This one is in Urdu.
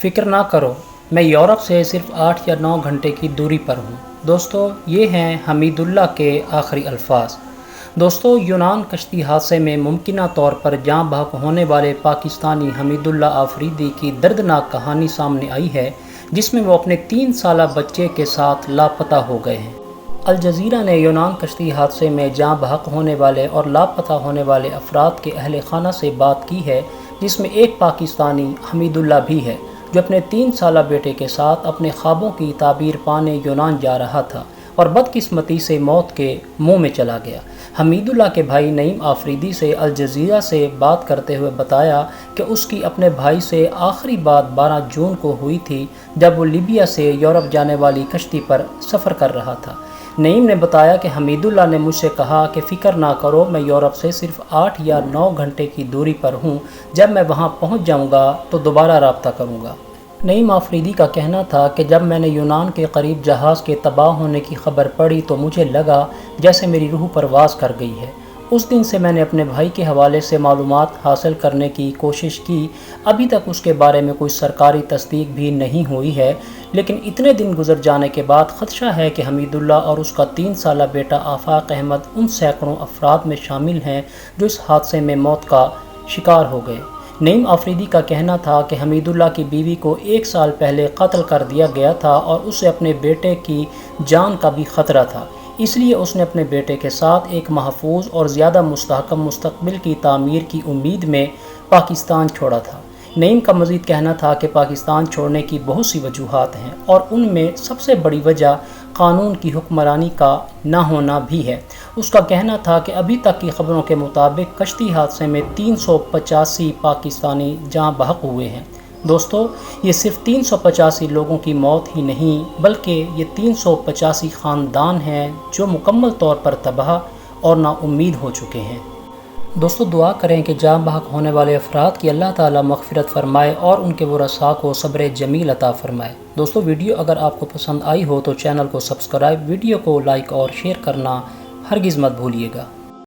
فکر نہ کرو، میں یورپ سے صرف 8 یا 9 گھنٹے کی دوری پر ہوں۔ دوستو، یہ ہیں حمید اللہ کے آخری الفاظ۔ دوستو، یونان کشتی حادثے میں ممکنہ طور پر جاں بحق ہونے والے پاکستانی حمید اللہ آفریدی کی دردناک کہانی سامنے آئی ہے، جس میں وہ اپنے 3 سالہ بچے کے ساتھ لاپتہ ہو گئے ہیں۔ الجزیرہ نے یونان کشتی حادثے میں جاں بحق ہونے والے اور لاپتہ ہونے والے افراد کے اہل خانہ سے بات کی ہے، جس میں ایک پاکستانی حمید اللہ بھی ہے، جو اپنے 3 سالہ بیٹے کے ساتھ اپنے خوابوں کی تعبیر پانے یونان جا رہا تھا اور بدقسمتی سے موت کے منہ میں چلا گیا۔ حمید اللہ کے بھائی نعیم آفریدی سے الجزیرہ سے بات کرتے ہوئے بتایا کہ اس کی اپنے بھائی سے آخری بات 12 جون کو ہوئی تھی، جب وہ لیبیا سے یورپ جانے والی کشتی پر سفر کر رہا تھا۔ نعیم نے بتایا کہ حمید اللہ نے مجھ سے کہا کہ فکر نہ کرو، میں یورپ سے صرف 8 یا 9 گھنٹے کی دوری پر ہوں، جب میں وہاں پہنچ جاؤں گا تو دوبارہ رابطہ کروں گا۔ نعیم آفریدی کا کہنا تھا کہ جب میں نے یونان کے قریب جہاز کے تباہ ہونے کی خبر پڑھی تو مجھے لگا جیسے میری روح پرواز کر گئی ہے۔ اس دن سے میں نے اپنے بھائی کے حوالے سے معلومات حاصل کرنے کی کوشش کی۔ ابھی تک اس کے بارے میں کوئی سرکاری تصدیق بھی نہیں ہوئی ہے، لیکن اتنے دن گزر جانے کے بعد خدشہ ہے کہ حمید اللہ اور اس کا 3 سالہ بیٹا آفاق احمد ان سینکڑوں افراد میں شامل ہیں جو اس حادثے میں موت کا شکار ہو گئے۔ نعیم آفریدی کا کہنا تھا کہ حمید اللہ کی بیوی کو 1 سال پہلے قتل کر دیا گیا تھا اور اسے اپنے بیٹے کی جان کا بھی خطرہ تھا، اس لیے اس نے اپنے بیٹے کے ساتھ ایک محفوظ اور زیادہ مستحکم مستقبل کی تعمیر کی امید میں پاکستان چھوڑا تھا۔ نعیم کا مزید کہنا تھا کہ پاکستان چھوڑنے کی بہت سی وجوہات ہیں اور ان میں سب سے بڑی وجہ قانون کی حکمرانی کا نہ ہونا بھی ہے۔ اس کا کہنا تھا کہ ابھی تک کی خبروں کے مطابق کشتی حادثے میں 385 پاکستانی جاں بحق ہوئے ہیں۔ دوستو، یہ صرف 385 لوگوں کی موت ہی نہیں، بلکہ یہ 385 خاندان ہیں جو مکمل طور پر تباہ اور نا امید ہو چکے ہیں۔ دوستو، دعا کریں کہ جاں بحق ہونے والے افراد کی اللہ تعالیٰ مغفرت فرمائے اور ان کے ورثاء کو صبر جمیل عطا فرمائے۔ دوستو، ویڈیو اگر آپ کو پسند آئی ہو تو چینل کو سبسکرائب، ویڈیو کو لائک اور شیئر کرنا ہرگز مت بھولیے گا۔